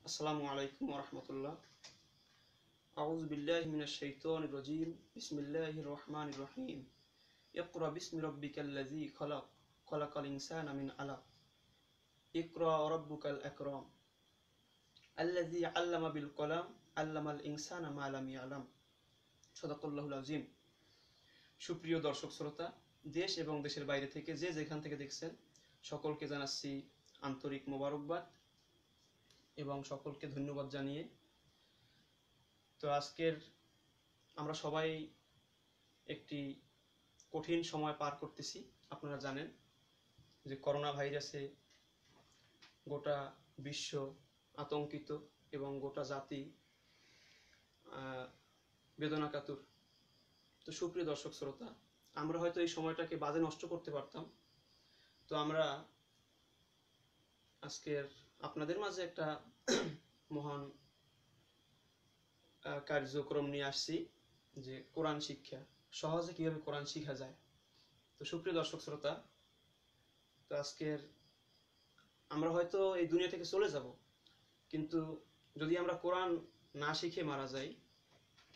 আসসালামু আলাইকুম ওয়া রাহমাতুল্লাহ। আউযু বিল্লাহি মিনাশ শাইতানির রাজীম। বিসমিল্লাহির রহমানির রহিম। ইকরা বিসমি রাব্বিকাল্লাযী খালাক, খালাকাল ইনসানা মিন আলাক। ইকরা ওয়া রাব্বুকাল আকরাম। আল্লাযী আল্লামা বিল কলাম, আল্লামাল ইনসানা মা লাম ইয়ালাম। সাদাকাল্লাহুল আযীম। সুপ্রিয় দর্শক শ্রোতা, দেশ এবং দেশের বাইরে থেকে যে যেখান থেকে দেখছেন সকলকে জানাচ্ছি আন্তরিক মোবারকবাদ এবং সকলকে ধন্যবাদ জানিয়ে তো আজকের আমরা সবাই একটি কঠিন সময় পার করতেছি। আপনারা জানেন যে করোনা ভাইরাসে গোটা বিশ্ব আতঙ্কিত এবং গোটা জাতি বেদনাকাতর। তো সুপ্রিয় দর্শক শ্রোতা, আমরা হয়তো এই সময়টাকে বাজে নষ্ট করতে পারতাম। তো আমরা আজকের আপনাদের মাঝে একটা মহান কার্যক্রম নিয়ে আসছি, যে কোরআন শিক্ষা সহজে কিভাবে কোরআন শিখা যায়। তো সুপ্রিয় দর্শক শ্রোতা, তো আজকের আমরা হয়তো এই দুনিয়া থেকে চলে যাব, কিন্তু যদি আমরা কোরআন না শিখে মারা যাই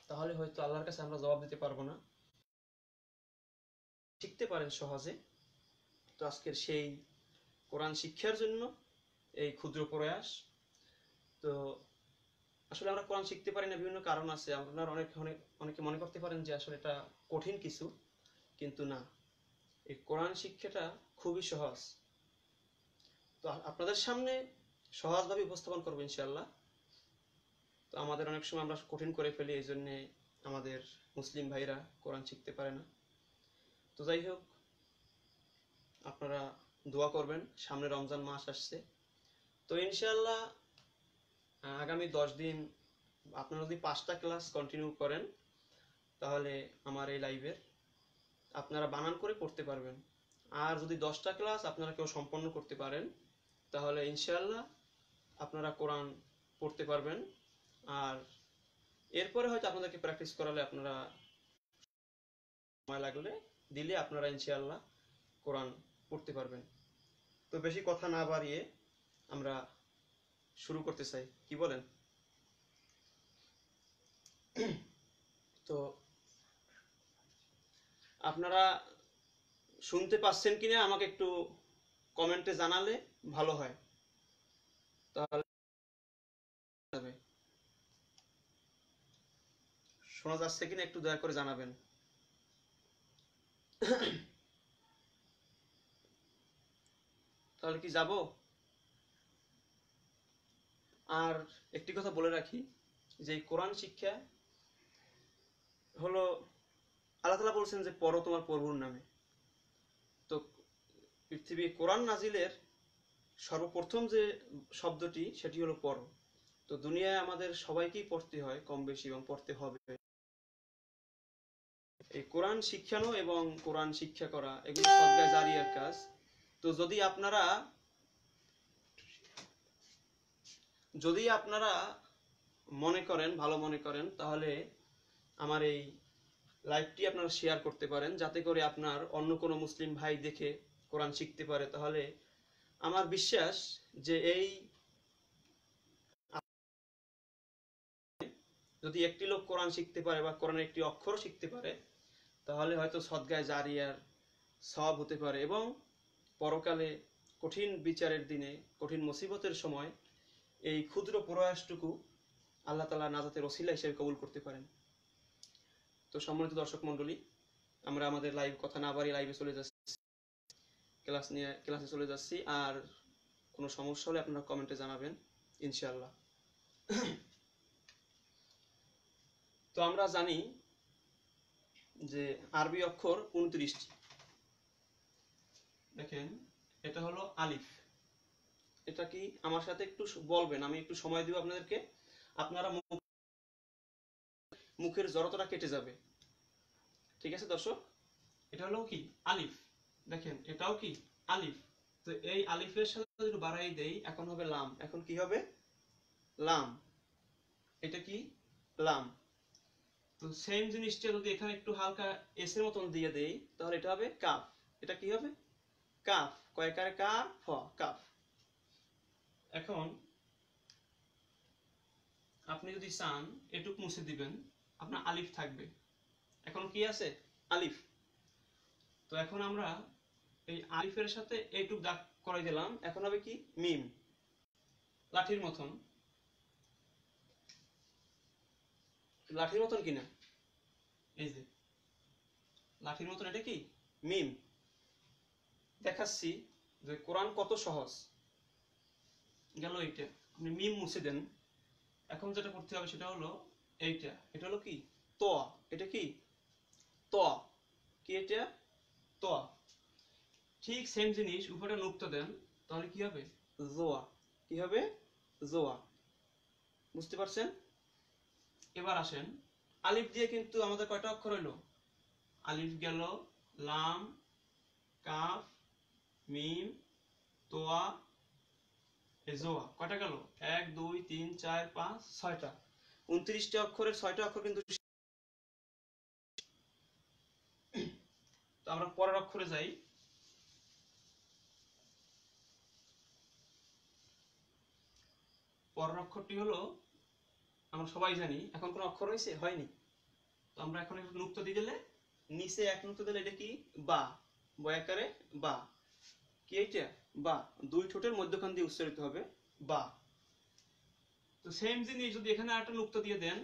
তাহলে হয়তো আল্লাহর কাছে আমরা জবাব দিতে পারবো না। শিখতে পারেন সহজে। তো আজকের সেই কোরআন শিক্ষার জন্য এই ক্ষুদ্র প্রয়াস। তো আসলে আমরা কোরআন শিখতে পারি না, বিভিন্ন কারণ আছে। আপনারা অনেকে মনে করতে পারেন যে আসলে এটা কঠিন কিছু, কিন্তু না, এই কোরআন শিক্ষাটা খুবই সহজ। তো আপনাদের সামনে সহজভাবে উপস্থাপন করবো ইনশাআল্লাহ। তো আমাদের অনেক সময় আমরা কঠিন করে ফেলি, এই জন্যে আমাদের মুসলিম ভাইরা কোরআন শিখতে পারে না। তো যাই হোক, আপনারা দোয়া করবেন, সামনে রমজান মাস আসছে। তো ইনশাআল্লাহ আগামী 10 দিন আপনারা যদি 5টা ক্লাস কন্টিনিউ করেন তাহলে আমার এই লাইভের আপনারা বানান করে পড়তে পারবেন। আর যদি 10টা ক্লাস আপনারা কেউ সম্পন্ন করতে পারেন তাহলে ইনশাআল্লাহ আপনারা কোরআন পড়তে পারবেন। আর এরপরে হয়তো আপনাদেরকে প্র্যাকটিস করালে, আপনারা সময় লাগলে দিলে আপনারা ইনশাআল্লাহ কোরআন পড়তে পারবেন। তো বেশি কথা না বাড়িয়ে আমরা শুরু করতে চাই, কি বলেন? তো আপনারা শুনতে পাচ্ছেন কিনা আমাকে একটু কমেন্টে জানালে ভালো হয়, তাহলে শোনা যাচ্ছে কিনা একটু দয়া করে জানাবেন। তাহলে কি যাব? আর একটি কথা বলে রাখি, যে কোরআন শিক্ষা হলো, আল্লাহ তাআলা বলছেন যে পড়ো তোমার প্রভুর নামে। তো পৃথিবী কোরআন নাজিলের সর্বপ্রথম যে শব্দটি সেটি হলো পড়ো। তো দুনিয়ায় আমাদের সবাইকেই পড়তে হয় কম বেশি, এবং পড়তে হবে। এই কোরআন শিক্ষানো এবং কোরআন শিক্ষা করা এগুলো সদকা জারিয়ার কাজ। তো যদি আপনারা মনে করেন, ভালো মনে করেন, তাহলে আমার এই লাইভটি আপনারা শেয়ার করতে পারেন, যাতে করে আপনার অন্য কোনো মুসলিম ভাই দেখে কোরআন শিখতে পারে। তাহলে আমার বিশ্বাস যে এই যদি একটি লোক কোরআন শিখতে পারে বা কোরআনের একটি অক্ষর শিখতে পারে তাহলে হয়তো সদগায়ে জারিয়ার সওয়াব হতে পারে, এবং পরকালে কঠিন বিচারের দিনে, কঠিন মুসিবতের সময় এই ক্ষুদ্র প্রয়াসটুকু আল্লাহ তাআলা নাজাতের ওসিলা হিসেবে কবুল করতে পারেন। তো সম্মানিত দর্শক মণ্ডলী, আমরা আমাদের লাইভ কথা না বাড়িয়ে লাইভে চলে যাচ্ছি, ক্লাসে চলে যাচ্ছি। আর কোনো সমস্যা হলে আপনারা কমেন্টে জানাবেন ইনশাআল্লাহ। তো আমরা জানি যে আরবি অক্ষর 29টি। দেখেন, এটা হলো আলিফ। এটা কি আমার সাথে একটু বলবেন? আমি একটু সময় দিব আপনাদেরকে, আপনারা মুখের জড়তাটা কেটে যাবে। ঠিক আছে দর্শক? এটা হলো কি আলিফ। দেখেন, এটাও কি আলিফ। তো এই আলিফের সাথে যদি বাড়াই দেই, এখন হবে লাম। এখন কি হবে? লাম। এটা কি? লাম। তো সেম জিনিসটা যদি এখানে একটু হালকা এস এর মতন দিয়ে দেই তাহলে এটা হবে কাফ। এটা কি হবে? কাফ। কয়কারে? কাফ, কাফ। এখন আপনি যদি চান এটুক মুছে দিবেন, আপনার আলিফ থাকবে। এখন কি আছে? আলিফ। তো এখন আমরা এই আলিফের সাথে এইটুক দাগ করে দিলাম, এখন হবে কি? মিম। লাঠির মতন, লাঠির মতন কিনা, এই যে লাঠির মতন, এটা কি? মিম। দেখাচ্ছি যে কোরআন কত সহজ। গেল এইটা, আপনি মিম মুছে দেন। এখন যেটা করতে হবে সেটা হলো এইটা, এটা হলো কি? ত। এটা কি? ত। কি এটা? ত। ঠিক সেম জিনিস উপরে নুক্তা দেন, তাহলে কি হবে? জোয়া। কি হবে? জোয়া। বুঝতে পারছেন? এবার আসেন, আলিফ দিয়ে কিন্তু আমাদের কয়টা অক্ষর হইলো? আলিফ গেল, লাম, কাফ, মিম, তোয়া, জোয়া। কয়টা গেল? 1 2 3 4 5 6টা। 29টা অক্ষরের 6টা অক্ষর কিন্তু। তো আমরা পরের অক্ষরে যাই। পরের অক্ষরটি হলো, আমরা সবাই জানি, এখন কোন অক্ষর হয়েছে? হয়নি। তো আমরা এখন একটু নুক্তা দিয়ে দিলে, নিচে এক নুক্তা দিলে এটা কি? বা। বয়াকারে বা। কি এইটা? বা। দুই ঠোঁটের মধ্যখান দিয়ে উচ্চারিত হবে বা। তো সেম জিনিস যদি এখানে আরেকটা নুক্তা দিয়ে দেন,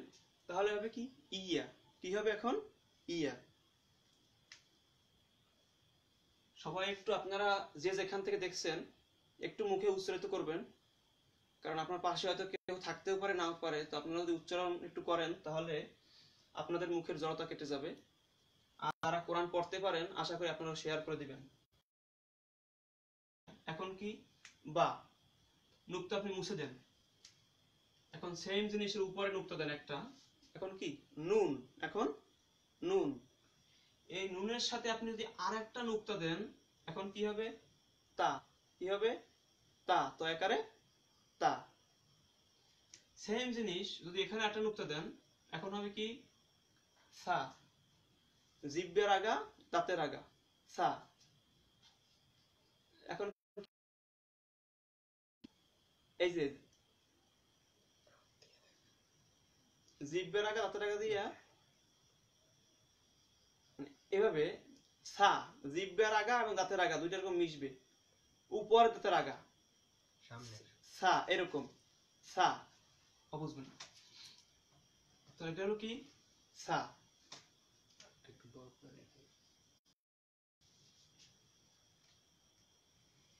তাহলে হবে কি? ইয়া। কি হবে এখন? ইয়া। সবাই একটু আপনারা যে যেখান থেকে দেখছেন একটু মুখে উচ্চারিত করবেন, কারণ আপনার পাশে হয়তো কেউ থাকতেও পারে, নাও পারে। তো আপনারা যদি উচ্চারণ একটু করেন, তাহলে আপনাদের মুখের জড়তা কেটে যাবে। আর যারা কোরআন পড়তে পারেন, আশা করি আপনারা শেয়ার করে দিবেন। এখন কি? বা। নুক্তা আপনি মুছে দেন। এখন সেম জিনিসের উপরে নুক্তা দেন একটা, এখন কি? নুন। এখন নুন। এই নুনের সাথে আপনি যদি আর একটা নুক্তা দেন, এখন কি হবে? তা। কি হবে? তা। তো একারে তা। সেম জিনিস যদি এখানে একটা নুক্তা দেন, এখন হবে কি? সা। জিব্বের আগা, দাঁতের আগা, সা। এখন এই যে জিব্বের আগা, দাঁতের আগা দিয়া এভাবে সা, জিব্বের আগা এবং দাঁতের আগা দুইটা এরকম মিশবে, উপর দাঁতের আগা সামনে সা, এরকম সা। বুঝবেন? তো এটা হলো কি? সা।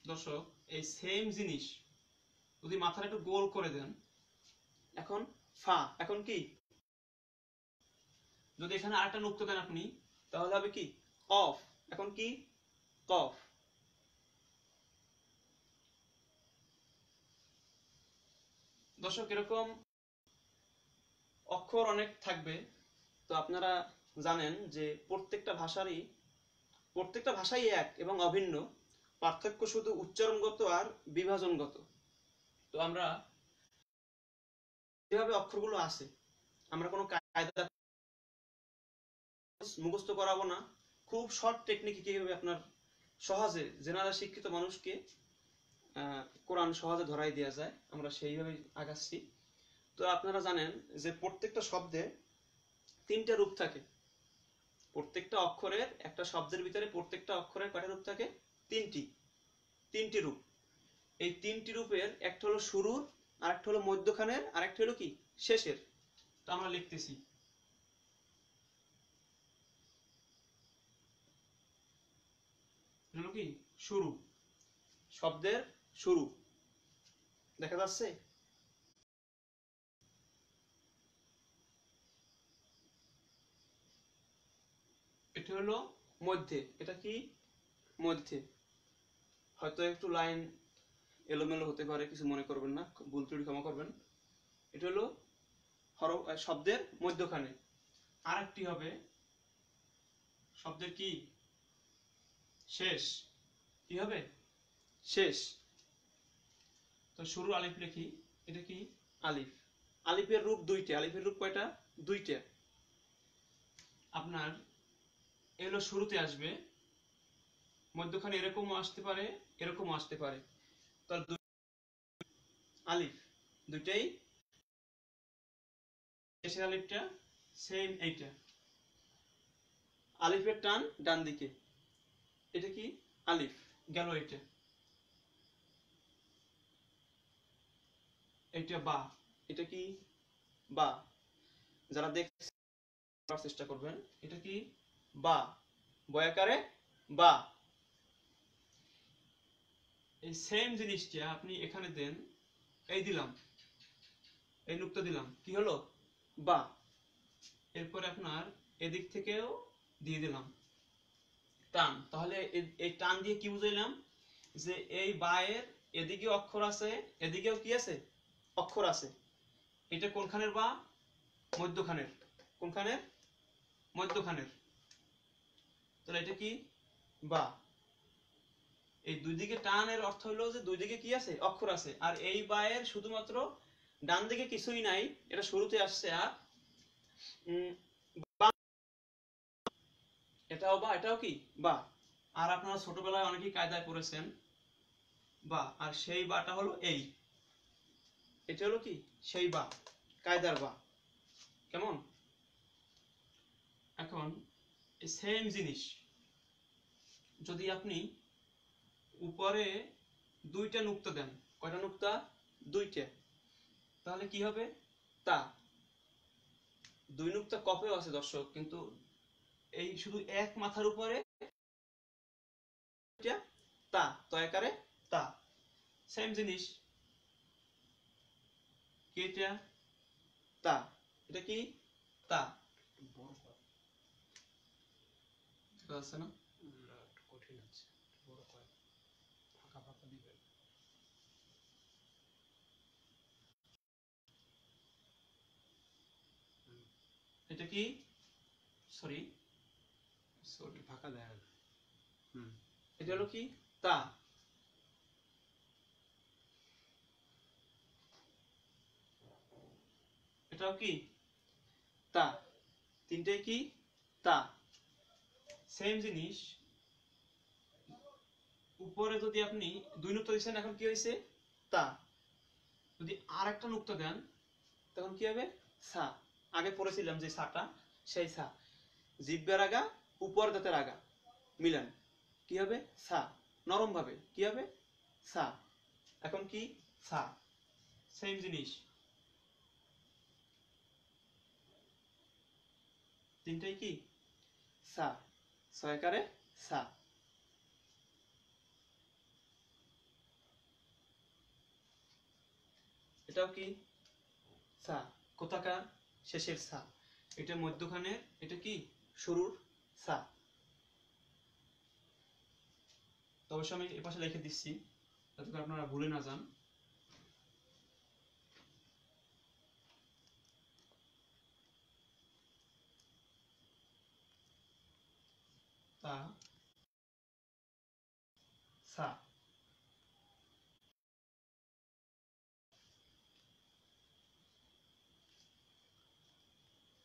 দর্শক, এই সেম জিনিস যদি মাথাটা একটু গোল করে দেন, এখন ফা। এখন কি? যদি এখানে আরেকটা নুক্তা দেন আপনি, তাহলে হবে কি? অফ। এখন কি? কফ। দর্শক, এরকম অক্ষর অনেক থাকবে। তো আপনারা জানেন যে প্রত্যেকটা ভাষাই এক এবং অভিন্ন। পার্থক্য শুধু উচ্চারণগত আর বিভাজনগত। তো আমরা যেভাবে অক্ষরগুলো আছে, আমরা কোনো কায়দা মুখস্থ করাবো না। খুব শর্ট টেকনিকে কিভাবে আপনার সহজে জেনারেল শিক্ষিত মানুষকে কোরআন সহজে ধরাই দেওয়া যায়, আমরা সেইভাবে আগাচ্ছি। তো আপনারা জানেন যে প্রত্যেকটা শব্দে 3টা রূপ থাকে। প্রত্যেকটা অক্ষরের, একটা শব্দের ভিতরে প্রত্যেকটা অক্ষরের কয়টা রূপ থাকে? 3টি রূপ। এই 3টি রূপের একটা হলো শুরুর, আরেকটা হলো মধ্যখানের, আরেকটা হলো কি? শেষের। তো আমরা লিখতেছি, হলো কি? শুরু। শব্দের শুরু দেখা যাচ্ছে। এটা হলো মধ্যে। এটা কি? মধ্যে। হয়তো একটু লাইন এলোমেলো হতে পারে, কিছু মনে করবেন না, ভুল ত্রুটি ক্ষমা করবেন। এটা হলো শব্দের মধ্যখানে। আরেকটি হবে শব্দের কি? শেষ। কি হবে? শেষ। তো শুরু আলিফ লিখি, এটা কি? আলিফ। আলিফের রূপ 2টা। আলিফের রূপ কয়টা? 2টা। আপনার এগুলো শুরুতে আসবে, মধ্যখানে এরকমও আসতে পারে, এরকমও আসতে পারে। তো আলিফ 2টাই শেষের আলিফটা সেম এইটা, আলিফের টান ডান দিকে, এটা কি আলিফ গেল, এটা বা, এটা কি বা, যারা দেখতে চেষ্টা করবেন, এটা কি বা, বয়াকারে বা। এই সেম জিনিসটা আপনি এখানে দেন, এই দিলাম, এই নুক্তা দিলাম, কি হলো বা। এরপরে আপনার এদিক থেকেও দিয়ে দিলাম টান, তাহলে এই টান দিয়ে কি বুঝাইলাম, যে এই বায়ের এদিকে অক্ষর আছে, এদিকেও কি আছে অক্ষর আছে। এটা কোনখানের বা, মধ্যখানের, কোনখানের মধ্যখানের, তাহলে এটা কি বা। এই দুই দিকে টানের অর্থ হলো যে দুই দিকে কি আছে অক্ষর আছে, আর এই বায়ের শুধুমাত্র ডান দিকে কিছুই নাই, এটা শুরুতে আসছে, আর এটাও বা, এটাও কি বা। আর আপনারা ছোটবেলায় অনেকেই কায়দায় পড়েছেন বা, আর সেই বাটা হলো এই, এটা হলো কি সেই বা, কায়দার বা। কেমন? এখন এই সেম জিনিস যদি আপনি উপরে দুইটা নুক্তা দেন, কয়টা নুক্তা, দুইটা, তাহলে কি হবে তা। দুই নুক্তা কপেও আছে দর্শক, কিন্তু এই শুধু এক মাথার উপরে তা, তয়াকারে তা, সেম জিনিস, কি এটা তা, এটা কি তা, আছে না কঠিন আছে, বড় করে ফাঁকা ফাঁকা দিবেন। এটা কি সরি সরি ফাঁকা দেন, এটা হলো কি তা। এটাও কি তা, তিনটাই কি তা, সেম জিনিস। উপরে যদি আপনি দুই নুক্তা দিচ্ছেন, এখন কি হয়েছে তা, যদি আর একটা নুক্তা দেন তখন কি হবে সা। আগে পড়েছিলাম যে সাটা, সেই সা, জিব্বের আগা উপর দাঁতের আগা মিলান, কি হবে সা, নরম ভাবে কি হবে সা। এখন কি সা, সেম জিনিস, তিনটাই কি সা, ছয়কারে সা। এটাও কি সা, কোথাকার শেষের সা, এটা মধ্যখানের, এটা কি শুরুর সা। তো অবশ্যই আমি এপাশে লিখে দিচ্ছি যাতে করে আপনারা ভুলে না যান। তা সা।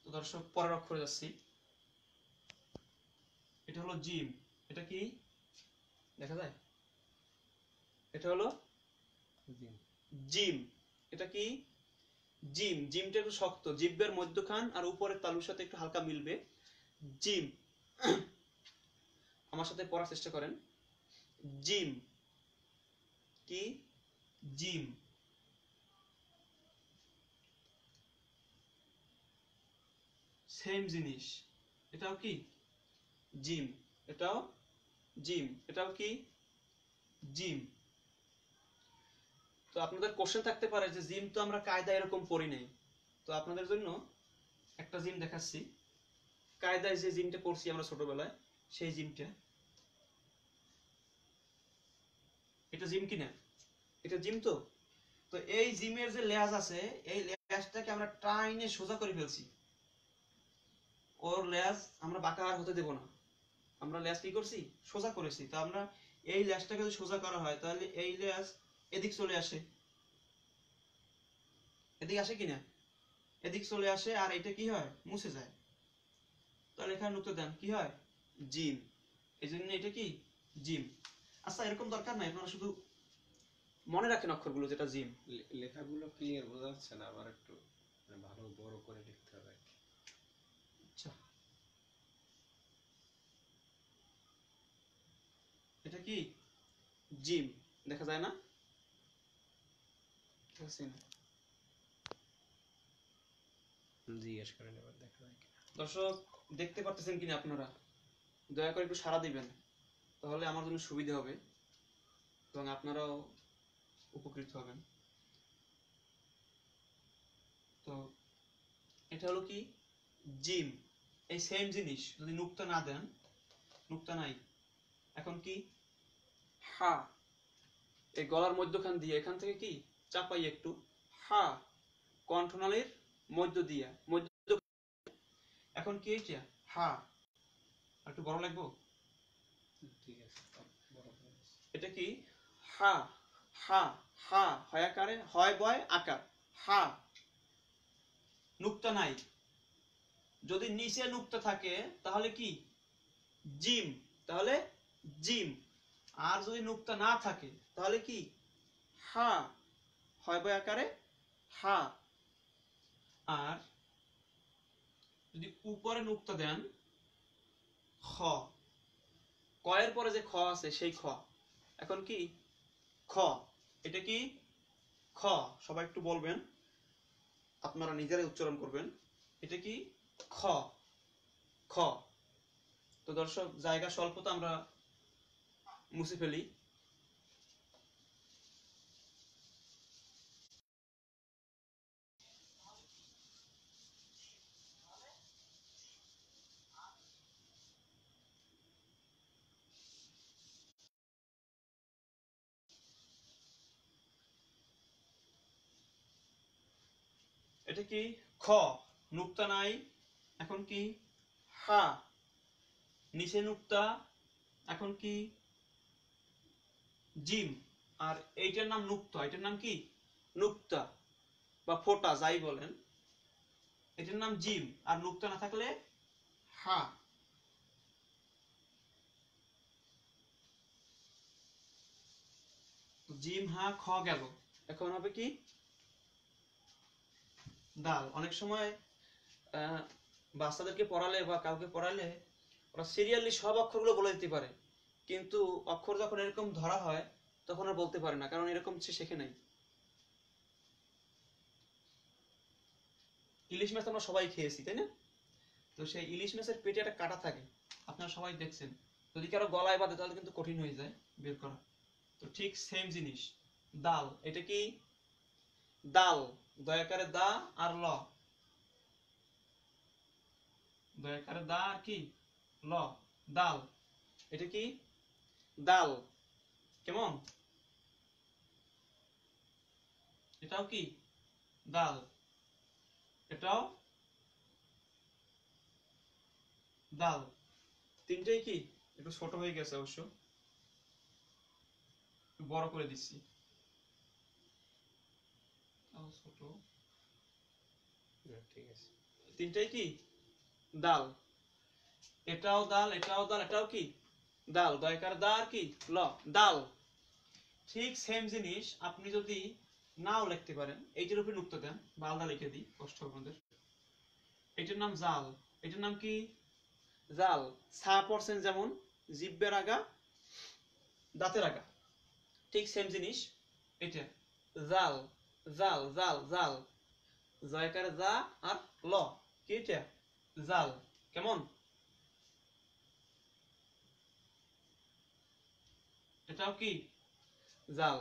তো দর্শক পরের অক্ষরে যাচ্ছি, এটা হলো জিম, এটা কি দেখা যায়, এটা হলো জিম, এটা কি জিম, জিমটা একটু শক্ত, জিব্বের মধ্যখান আর উপরের তালুর সাথে একটু হালকা মিলবে, জিম। আমার সাথে পড়ার চেষ্টা করেন, জিম, কি জিম, সেম জিনিস, এটাও কি জিম, এটাও জিম, এটাও কি জিম। তো আপনাদের কোশ্চেন থাকতে পারে যে জিম তো আমরা কায়দা এরকম পড়ি নাই, তো আপনাদের জন্য একটা জিম দেখাচ্ছি, কায়দায় যে জিমটা পড়ছি আমরা ছোটবেলায়, সেই জিমটা। এটা জিম কিনা, এটা জিম তো। তো এই জিমের যে লেজ আছে, এই লেজটাকে আমরা টাইনে সোজা করে ফেলছি, ওর লেজ আমরা বাঁকা আর হতে দেব না, আমরা লেজ কি করছি সোজা করেছি। তো আমরা এই লেজটাকে যদি সোজা করা হয়, তাহলে এই লেজ এদিক চলে আসে, এদিক আসে কিনা, এদিক চলে আসে, আর এটা কি হয় মুছে যায়। তাহলে এখানে উত্তর দেন কি হয় জিম, এই জন্য এটা কি জিম। আচ্ছা এরকম দরকার নাই, আপনারা শুধু মনে রাখেন অক্ষরগুলো, যেটা জিম। লেখাগুলো ক্লিয়ার বোঝা যাচ্ছে না, আবার একটু ভালো বড় করে লিখতে হবে। আচ্ছা, এটা কি জিম, দেখা যায় না? দেখছেন? জিজ্ঞেস করেন এবার দেখা যায় কিনা। দর্শক দেখতে পাচ্ছেন কিনা আপনারা? দয়া করে একটু সাড়া দিবেন, তাহলে আমার জন্য সুবিধা হবে এবং আপনারাও উপকৃত হবেন। তো এটা হলো কি জিম, এই সেম জিনিস যদি নুক্তা না দেন, নুক্তা নাই, এখন কি হা, এই গলার মধ্যখান দিয়ে এখান থেকে কি চাপাই একটু, হা কণ্ঠনালীর মধ্য দিয়া এখন কি এটা হা, একটু বড় লাগবো, ঠিক আছে, বড় করে দিচ্ছি। এটা কি হা, হা, হা হয় আকারে, হয় বয় আকার, হা নুক্তা নাই, যদি নিচে নুক্তা থাকে তাহলে কি জিম, তাহলে জিম, আর যদি নুক্তা না থাকে তাহলে কি হা, হয় বয় আকারে হা। আর যদি উপরে নুক্তা দেন খ, কয়ের পরে যে খ আছে সেই খ, এখন কি খ, এটা কি খ, সবাই একটু বলবেন, আপনারা নিজেরাই উচ্চারণ করবেন, এটা কি খ, খ। তো দর্শক জায়গা স্বল্পতা আমরা মুছে ফেলি। এটা কি খ, নুক্তা নাই, এখন কি হা, নিচে নুক্তা, এখন কি জিম, আর এইটার নাম নুক্তা, এটার নাম কি নুক্তা বা ফোঁটা যাই বলেন, এটার নাম জিম, আর নুক্তা না থাকলে হা। জিম হা খ গেল, এখন হবে কি দাল। অনেক সময় বাচ্চাদেরকে পড়ালে বা কাউকে পড়ালে ওরা সিরিয়ালি সব অক্ষরগুলো বলে দিতে পারে, কিন্তু অক্ষর যখন এরকম ধরা হয় তখন আর বলতে পারে না, কারণ এরকম সে শেখে নাই। ইলিশ মাছ আমরা সবাই খেয়েছি তাই না? তো সেই ইলিশ মাছের পেটে একটা কাঁটা থাকে, আপনারা সবাই দেখছেন, যদি কারো গলায় বাঁধে তাহলে কিন্তু কঠিন হয়ে যায় বের করা। তো ঠিক সেম জিনিস দাল, এটা কি দাল, দয়াকারে দা আর ল, দয়াকারে দা আর কি ল, দাল, এটা কি দাল, কেমন, এটাও কি দাল, এটাও দাল, তিনটেই কি একটু ছোট হয়ে গেছে, অবশ্য একটু বড় করে দিচ্ছি, তাও ছোট, ঠিক আছে। তিনটেই কি দাল, এটাও দাল, এটাও দাল, এটাও কি দাল, দয়কার দা আর কি ল, দাল। ঠিক সেম জিনিস আপনি যদি নাও লিখতে পারেন, এইটার উপরে নুক্তা দেন বা আলাদা লিখে দিই, কষ্ট হবে আমাদের, এটার নাম জাল, এটার নাম কি জাল, সা পড়ছেন যেমন জিব্বের আগা দাঁতের আগা, ঠিক সেম জিনিস এটা জাল, জাল জাল জাল, জয়কার জা আর ল, কি এটা জাল, কেমন, এটাও কি জাল।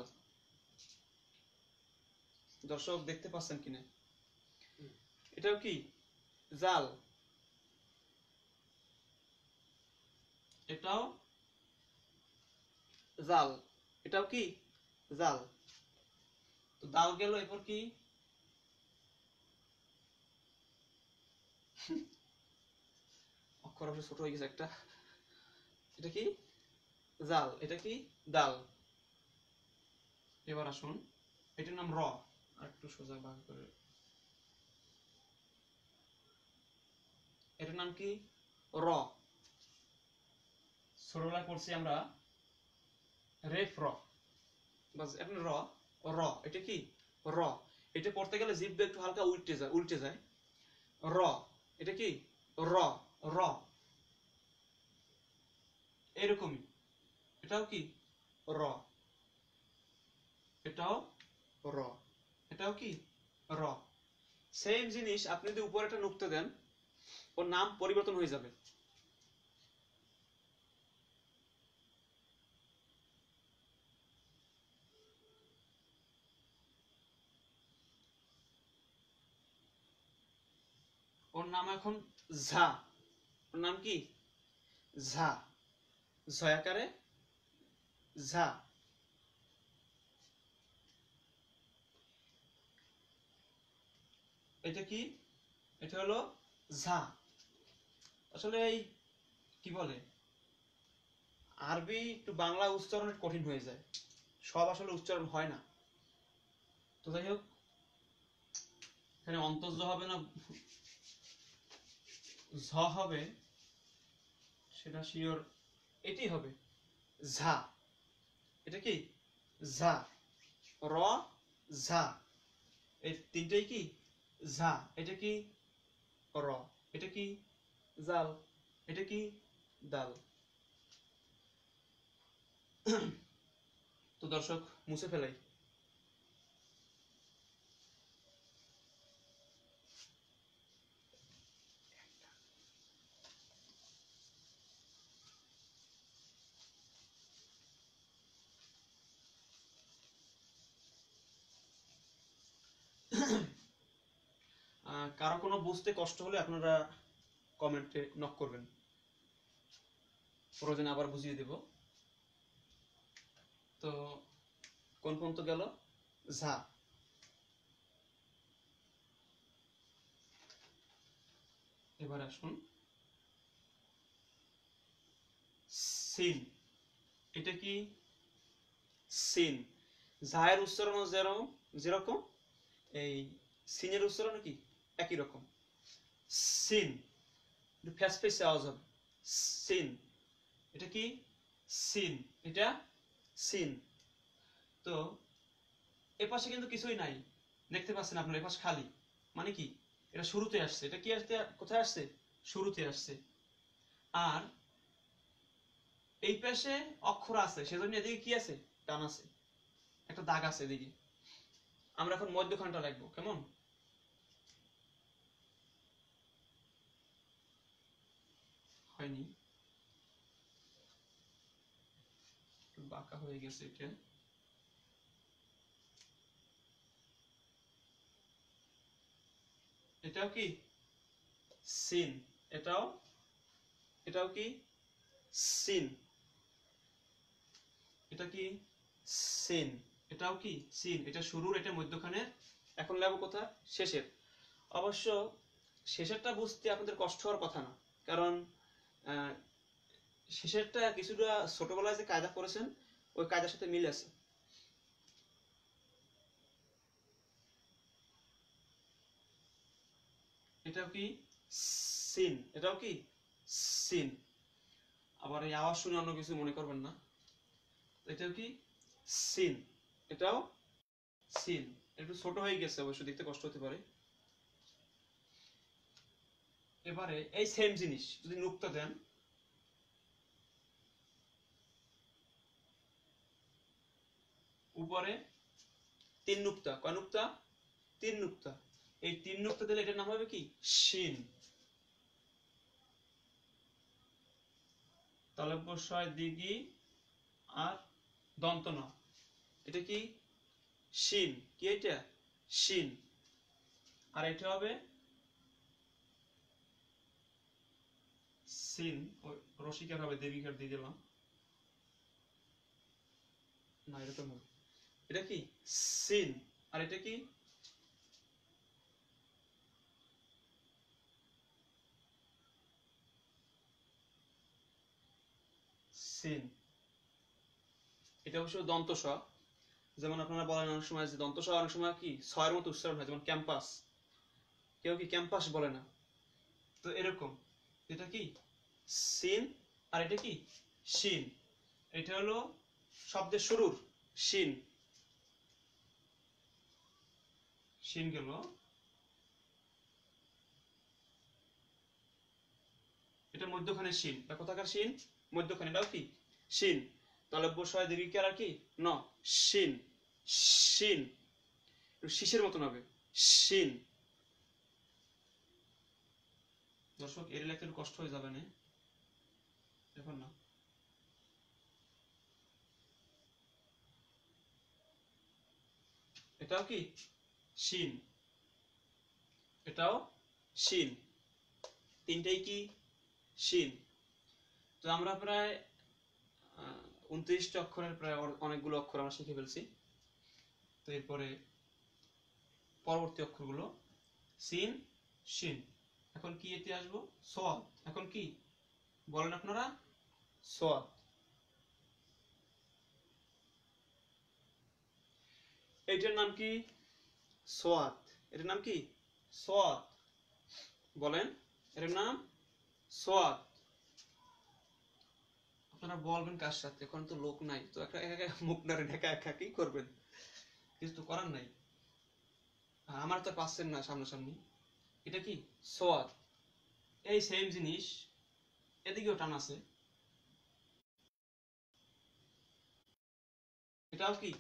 দর্শক দেখতে পাচ্ছেন কিনা, এটাও কি জাল, এটাও জাল, এটাও কি জাল। তো দাল গেল, এরপর কি অক্ষর অবশ্য ছোট হয়ে গেছে একটা, এটা কি জাল, এটা কি দাল। এবার আসুন, এটার নাম র, আর একটু সোজা ভাগ করে, এটার নাম কি র, ছোটবেলায় পড়ছি আমরা রেফ র, বাস এখন র, র এটা কি র, এটা পড়তে গেলে জিহ্বা একটু হালকা উল্টে যায়। র, এটা কি র, র এরকমই, এটাও কি র, এটাও র, এটাও কি র। সেম জিনিস আপনি যদি উপরে একটা নুক্তা দেন, ওর নাম পরিবর্তন হয়ে যাবে। ওর নাম এখন ঝা, ওর নাম কি ঝা, ঝয়াকারে ঝা। এটা কি, এটা হলো ঝা। আসলে এই কি বলে, আরবি একটু বাংলা উচ্চারণ কঠিন হয়ে যায়, সব আসলে উচ্চারণ হয় না। তো যাই হোক, এখানে অন্তর্জ হবে না ঝ হবে, সেটা শিওর এটি হবে ঝা। এটা কি ঝা, র, ঝা, এই তিনটেই কি ঝা। এটা কি র, এটা কি জাল, এটা কি দাল। তো দর্শক মুছে ফেলাই। কারো কোনো বুঝতে কষ্ট হলে আপনারা কমেন্টে নক করবেন, প্রয়োজনে আবার বুঝিয়ে দেব। তো কোন পর্যন্ত গেল ঝা। এবার আসুন সিন। এটা কি সিন। ঝায়ের উচ্চারণ যেরকম, এই সিনের উচ্চারণ কি একই রকম। সিন, একটু ফ্যাস ফেসে আওয়াজ হবে সিন। এটা কি সিন, এটা সিন। তো এপাশে কিন্তু কিছুই নাই, দেখতে পাচ্ছেন আপনারা, এপাশ খালি, মানে কি এটা শুরুতে আসছে। এটা কি আসতে, কোথায় আসছে, শুরুতে আসছে। আর এই পাশে অক্ষর আছে, সেজন্য এদিকে কি আছে, টান আছে, একটা দাগ আছে এদিকে। আমরা এখন মধ্যখানটা লিখবো, কেমন, হয়নি, একটু বাঁকা হয়ে গেছে এটা। এটাও কি সিন, এটাও, এটাও কি সিন, এটা কি সিন, এটাও কি সিন। এটা শুরুর, এটা মধ্যখানের। এখন লাগবো কোথা, শেষের। অবশ্য শেষেরটা বুঝতে আপনাদের কষ্ট হওয়ার কথা না, কারণ শেষেরটা কিছুটা ছোটবেলায় যে কায়দা করেছেন ওই কায়দার সাথে মিল আছে। এটাও কি সিন, এটাও কি সিন। আবার এই আওয়াজ শুনে অন্য কিছু মনে করবেন না। এটাও কি সিন, এটাও সিন। একটু ছোট হয়ে গেছে, অবশ্য দেখতে কষ্ট হতে পারে। এবারে এই সেম জিনিস যদি নুক্তা দেন, উপরে তিন নুক্তা, কয় নুক্তা, তিন নুক্তা। এই তিন নুক্তা দিলে এটার নাম হবে কি শিন। তালব্যস্বয় দিঘি আর দন্ত ন, এটা কি শিন, কি এটা শিন। আর এটা হবে সিন, রসিকার হবে, দেবিকার দিয়ে দিলাম না, এরকম হবে। এটা কি সিন, আর এটা কি সিন। এটা অবশ্য দন্ত স, যেমন আপনারা বলেন অনেক সময় যে দন্ত স অনেক সময় কি ছয়ের মতো উচ্চারণ হয়, যেমন ক্যাম্পাস, কেউ কি ক্যাম্পাস বলে না। তো এরকম, এটা কি সিন, আর এটা কি শিন। এটা হলো শব্দের শুরুর শিন, শিন গেল, এটা মধ্যখানে শিন, এটা কোথাকার শিন? মধ্যখানে, এটাও কি শিন। তাহলে বসায় দীর্ঘিকার আর কি ন, শিন, শিন, শিশের মতন হবে, শিন। দর্শক এর লেখতে একটু কষ্ট হয়ে যাবে না, দেখুন না, এটাও কি শিন, এটাও শিন, তিনটাই কি শিন। তো আমরা প্রায় 29টা অক্ষরের প্রায় অনেকগুলো অক্ষর আমরা শিখে ফেলছি। তো এরপরে পরবর্তী অক্ষরগুলো সিন, শিন। এখন কি এতে আসবো? সোয়াদ। এখন কি বলেন আপনারা? সোয়াদ। এইটার নাম কি? সোয়াদ। এটার নাম কি? সোয়াদ। বলেন, এটার নাম সোয়াদ। আপনারা বলবেন কার সাথে? এখন তো লোক নাই, তো একা একা মুখ নাড়েন, একা একা কি করবেন? কিছু তো করার নাই। আমার তো পাচ্ছেন না সামনাসামনি। এটা কি? সোয়াদ। এই সেম জিনিস এদিকেও টান আছে, এটাও কি